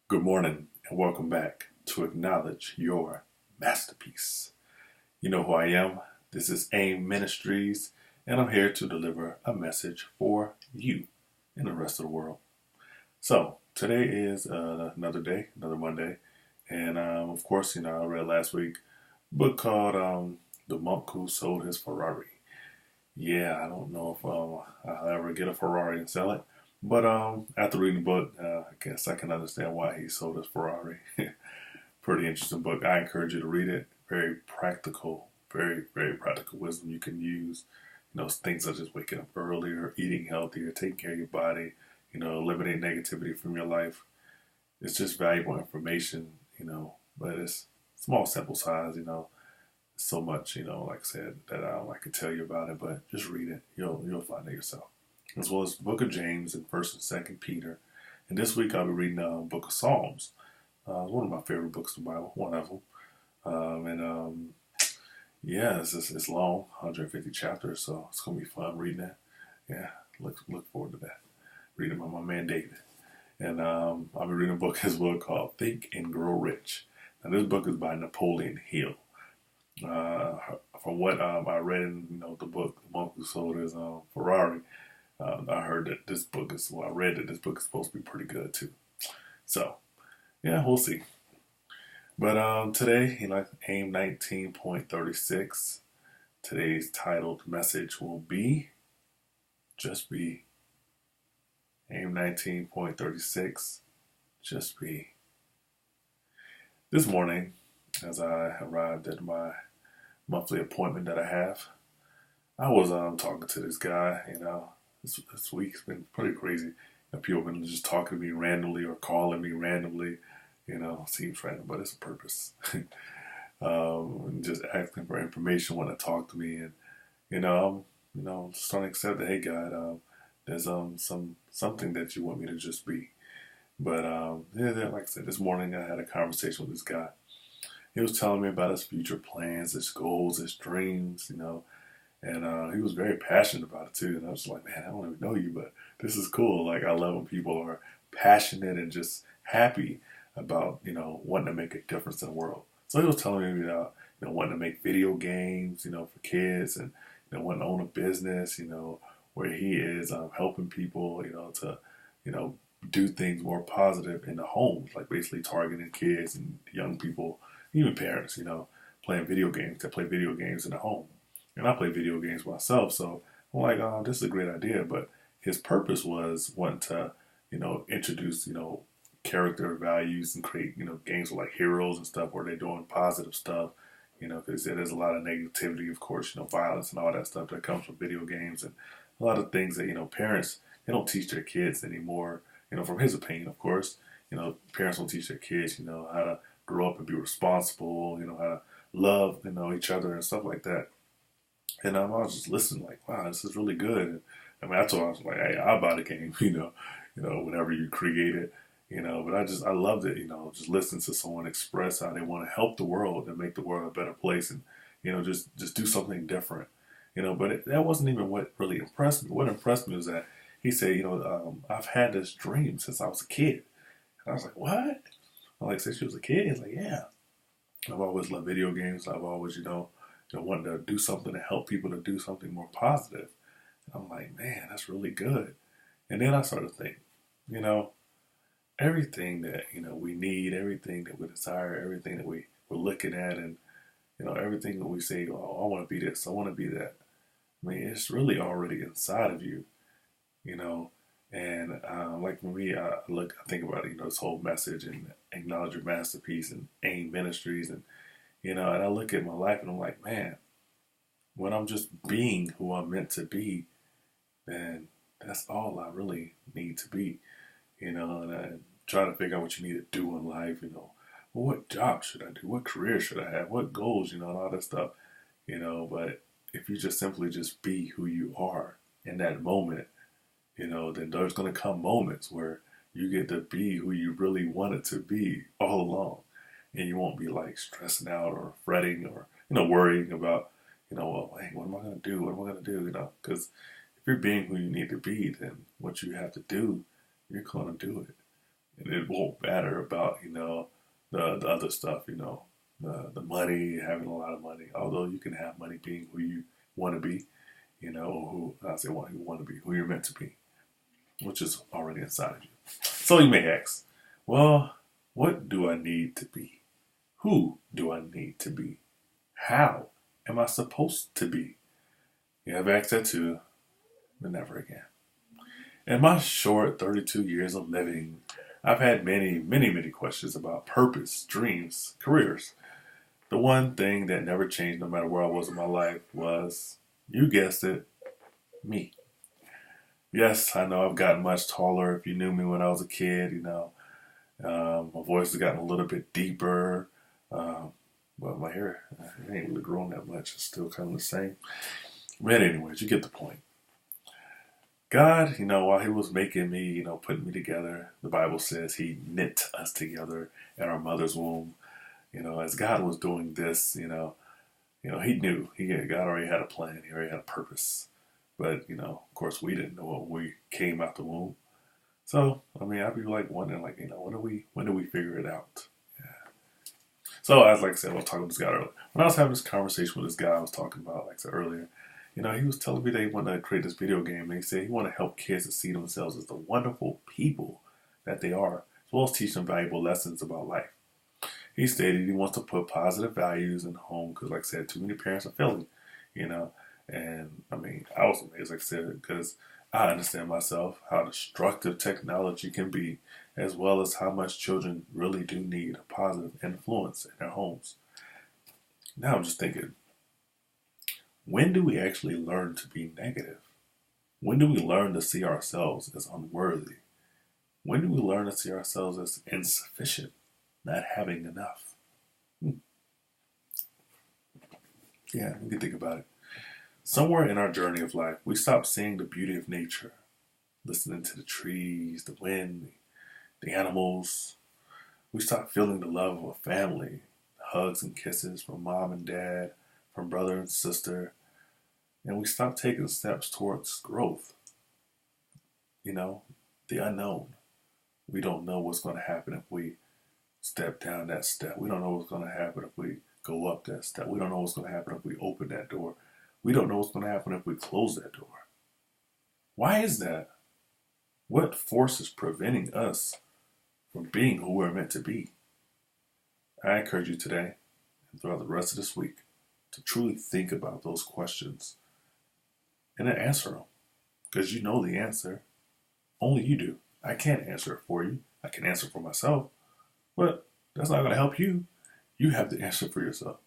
Good morning and welcome back to Acknowledge Your Masterpiece. You know who I am. This is A.Y.M Ministries, and I'm here to deliver a message for you and the rest of the world. So, today is another day, another Monday, and of course, I read last week a book called The Monk Who Sold His Ferrari. Yeah, I don't know if I'll ever get a Ferrari and sell it. But after reading the book, I guess I can understand why he sold his Ferrari. Pretty interesting book. I encourage you to read it. Very practical, very practical wisdom you can use. Things such as waking up earlier, eating healthier, taking care of your body, eliminate negativity from your life. It's just valuable information, but it's small, simple size, so much, like I said, that I could tell you about it, but just read it. You'll find it yourself. As well as the book of James and 1st and 2nd Peter. And this week I'll be reading the book of Psalms. One of my favorite books of the Bible, one of them. Yeah, it's long, 150 chapters, so it's going to be fun reading it. Yeah, look forward to that. Reading by my man David. And I'll be reading a book as well called Think and Grow Rich. Now this book is by Napoleon Hill. From what I read in the book, The Monk Who Sold His Ferrari, I heard that this book is, well, I read that this book is supposed to be pretty good too. So, yeah, we'll see. But today, AIM 19.36, today's titled message will be Just Be. AIM 19.36, Just Be. This morning, as I arrived at my monthly appointment that I have, I was talking to this guy, this week's been pretty crazy. People have been just talking to me randomly or calling me randomly. Seems random, but it's a purpose. And just asking for information when they talk to me, and I'm starting to accept that, hey God, there's something that you want me to just be. But yeah, like I said, this morning I had a conversation with this guy. He was telling me about his future plans, his goals, his dreams, and he was very passionate about it too. And I was like, man, I don't even know you, but this is cool. Like, I love when people are passionate and just happy about, wanting to make a difference in the world. So he was telling me about, wanting to make video games, for kids, and, wanting to own a business, where he is helping people, to, you know, do things more positive in the homes, like basically targeting kids and young people, even parents, playing video games, that play video games in the home. And I play video games myself, so I'm like, oh, this is a great idea. But his purpose was wanting to, introduce, character values and create, games with like heroes and stuff where they're doing positive stuff, because there's a lot of negativity, of course, violence and all that stuff that comes from video games, and a lot of things that, parents, they don't teach their kids anymore, from his opinion, of course. Parents don't teach their kids, how to grow up and be responsible, how to love, each other and stuff like that. And I was just listening, like, wow, this is really good. And, I mean, I told him, I was like, hey, I'll buy the game, whenever you create it, But I loved it, just listening to someone express how they want to help the world and make the world a better place, and just do something different, But that wasn't even what really impressed me. What impressed me was that he said, I've had this dream since I was a kid. And I was like, what? I'm like, since you was a kid? He's like, yeah. I've always loved video games. I've always, wanted to do something to help people to do something more positive. And I'm like, man, that's really good. And then I started to think, you know, everything that, we need, everything that we desire, everything that we're looking at, and, everything that we say, oh, I want to be this, I want to be that. I mean, it's really already inside of you, you know. And like for me, I think about this whole message and acknowledge your masterpiece and AIM Ministries, and and I look at my life and I'm like, man, when I'm just being who I'm meant to be, then that's all I really need to be, And I try to figure out what you need to do in life, Well, what job should I do? What career should I have? What goals, and all that stuff, But if you just simply just be who you are in that moment, then there's going to come moments where you get to be who you really wanted to be all along. And you won't be like stressing out or fretting or, worrying about, well, hey, what am I going to do? What am I going to do? Because if you're being who you need to be, then what you have to do, you're going to do it. And it won't matter about, the other stuff, the money, having a lot of money. Although you can have money being who you want to be, or who, I say who you want to be, who you're meant to be, which is already inside of you. So you may ask, well, what do I need to be? Who do I need to be? How am I supposed to be? You have asked that too, but never again. In my short 32 years of living, I've had many, many, many questions about purpose, dreams, careers. The one thing that never changed no matter where I was in my life was, you guessed it, me. Yes, I know I've gotten much taller. If you knew me when I was a kid, my voice has gotten a little bit deeper. Um, but my hair it ain't really grown that much. It's still kind of the same. But anyways, you get the point. God, while He was making me, putting me together, the Bible says He knit us together in our mother's womb. As God was doing this, He knew. God already had a plan. He already had a purpose. But, of course, we didn't know when we came out the womb. So, I'd be like wondering, when do we figure it out? Yeah. So, as like I said, I was talking to this guy earlier. When I was having this conversation with this guy I was talking about, like I said earlier, he was telling me that he wanted to create this video game. And he said he wanted to help kids to see themselves as the wonderful people that they are, as well as teach them valuable lessons about life. He stated he wants to put positive values in the home because, like I said, too many parents are failing, you know. And I was amazed, like I said, because I understand myself how destructive technology can be, as well as how much children really do need a positive influence in their homes. Now I'm just thinking, when do we actually learn to be negative? When do we learn to see ourselves as unworthy? When do we learn to see ourselves as insufficient, not having enough? Yeah, you can think about it. Somewhere in our journey of life, we stop seeing the beauty of nature, listening to the trees, the wind, the animals. We stop feeling the love of a family, hugs and kisses from mom and dad, from brother and sister, and we stop taking steps towards growth. You know, the unknown. We don't know what's going to happen if we step down that step. We don't know what's going to happen if we go up that step. We don't know what's going to happen if we open that door. We don't know what's going to happen if we close that door. Why is that? What force is preventing us from being who we're meant to be? I encourage you today and throughout the rest of this week to truly think about those questions and then answer them. Because you know the answer. Only you do. I can't answer it for you. I can answer for myself. But that's not going to help you. You have to answer for yourself.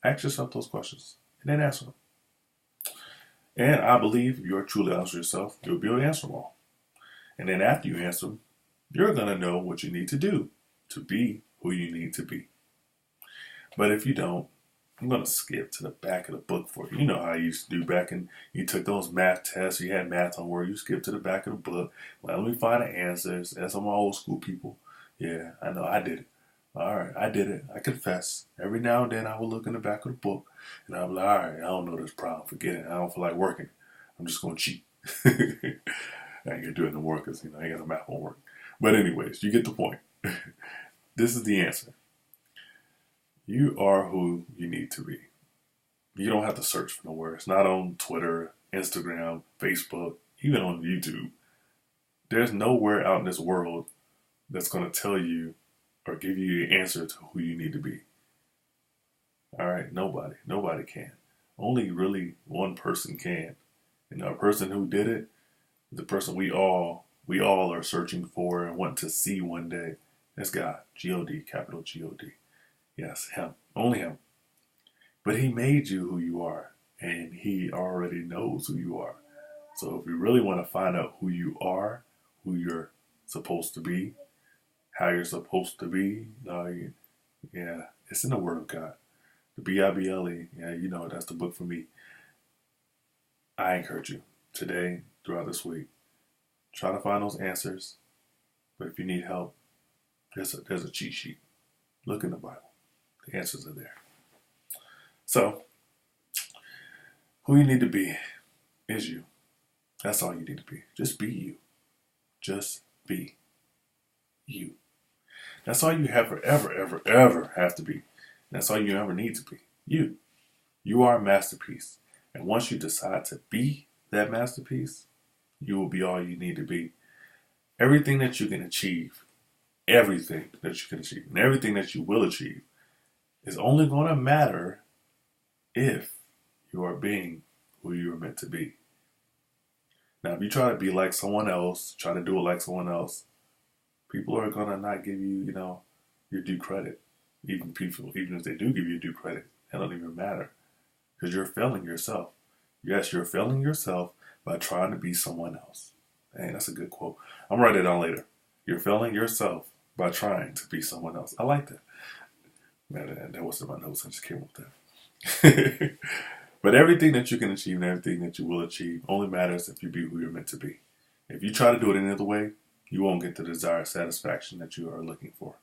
Ask yourself those questions and then answer them. And I believe if you're truly honest with yourself, you'll be able to answer them all. And then after you answer them, you're going to know what you need to do to be who you need to be. But if you don't, I'm going to skip to the back of the book for you. You know how you used to do back in, you took those math tests, you had math on where you skip to the back of the book. Let me find the answers. That's some old school people. Yeah, I know, I did it. All right, I did it. I confess. Every now and then I would look in the back of the book and I'm like, all right, I don't know this problem. Forget it. I don't feel like working. I'm just going to cheat. I ain't going to do it no more because, I ain't got no math won't work. But anyways, you get the point. This is the answer. You are who you need to be. You don't have to search for nowhere. It's not on Twitter, Instagram, Facebook, even on YouTube. There's nowhere out in this world that's going to tell you or give you the answer to who you need to be. All right, nobody. Nobody can. Only really one person can. And a person who did it, the person we all are searching for and want to see one day. That's God. G-O-D, capital G-O-D. Yes, Him. Only Him. But He made you who you are, and He already knows who you are. So if you really want to find out who you are, who you're supposed to be, how you're supposed to be, yeah, it's in the Word of God. The B-I-B-L-E, yeah, that's the book for me. I encourage you today, throughout this week, try to find those answers. But if you need help, there's a cheat sheet. Look in the Bible. The answers are there. So, who you need to be is you. That's all you need to be. Just be you. Just be You. That's all you have forever, ever, ever have to be. That's all you ever need to be. You. You are a masterpiece. And once you decide to be that masterpiece, you will be all you need to be. Everything that you can achieve, everything that you can achieve, and everything that you will achieve is only going to matter if you are being who you are meant to be. Now, if you try to be like someone else, try to do it like someone else, people are going to not give you, your due credit. Even if they do give you due credit, it don't even matter. Because you're failing yourself. Yes, you're failing yourself by trying to be someone else. Hey, that's a good quote. I'm going to write it down later. You're failing yourself by trying to be someone else. I like that. Man, that wasn't my notes. I just came up with that. But everything that you can achieve and everything that you will achieve only matters if you be who you're meant to be. If you try to do it any other way, you won't get the desired satisfaction that you are looking for.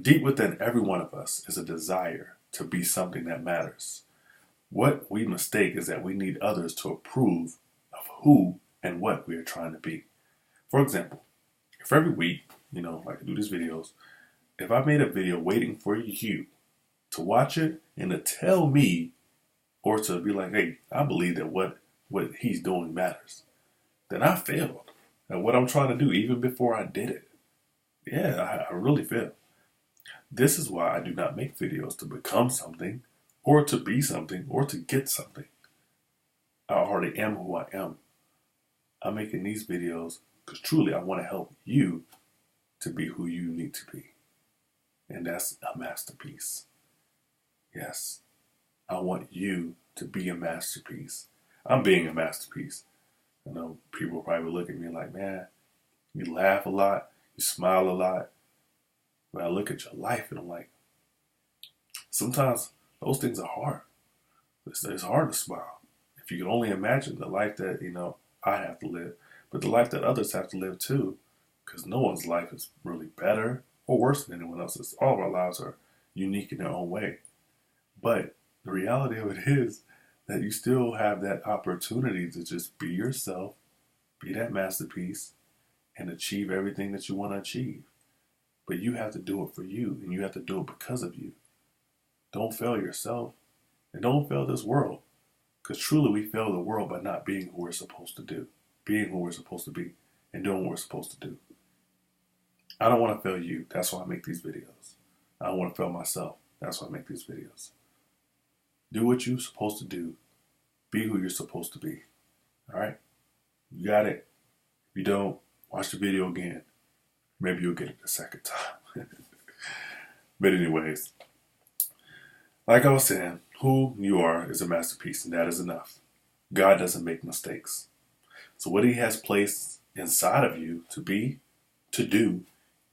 Deep within every one of us is a desire to be something that matters. What we mistake is that we need others to approve of who and what we are trying to be. For example, if every week, like I do these videos, if I made a video waiting for you to watch it and to tell me, or to be like, hey, I believe that what he's doing matters, then I failed at what I'm trying to do even before I did it. Yeah, I really failed. This is why I do not make videos to become something, or to be something, or to get something. I already am who I am. I'm making these videos because truly I want to help you to be who you need to be. And that's a masterpiece. Yes, I want you to be a masterpiece. I'm being a masterpiece. I know people probably look at me like, man, you laugh a lot, you smile a lot. But I look at your life and I'm like, sometimes those things are hard. It's hard to smile. If you can only imagine the life that, I have to live, but the life that others have to live too, because no one's life is really better or worse than anyone else's. All of our lives are unique in their own way. But the reality of it is that you still have that opportunity to just be yourself, be that masterpiece, and achieve everything that you want to achieve. But you have to do it for you, and you have to do it because of you. Don't fail yourself, and don't fail this world. Because truly we fail the world by not being who we're supposed to do, being who we're supposed to be, and doing what we're supposed to do. I don't want to fail you. That's why I make these videos. I don't want to fail myself. That's why I make these videos. Do what you're supposed to do. Be who you're supposed to be. All right? You got it. If you don't, watch the video again. Maybe you'll get it the second time. But anyways, like I was saying, who you are is a masterpiece, and that is enough. God doesn't make mistakes. So what he has placed inside of you to be, to do,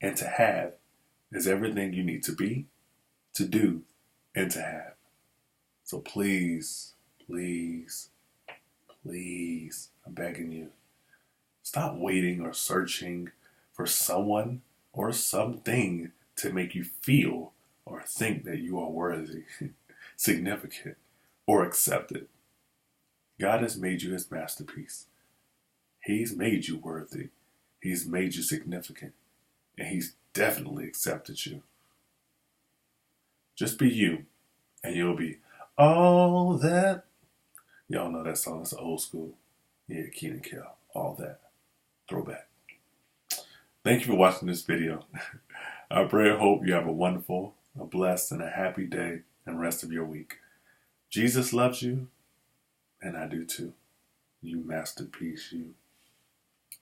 and to have is everything you need to be, to do, and to have. So please, please, please, I'm begging you, stop waiting or searching for someone or something to make you feel or think that you are worthy, significant, or accepted. God has made you his masterpiece. He's made you worthy. He's made you significant. And he's definitely accepted you. Just be you, and you'll be all that. Y'all know that song. That's old school. Yeah, Keenan Kel. All that. Throwback. Thank you for watching this video. I pray and hope you have a wonderful, a blessed, and a happy day and rest of your week. Jesus loves you, and I do too. You masterpiece, you.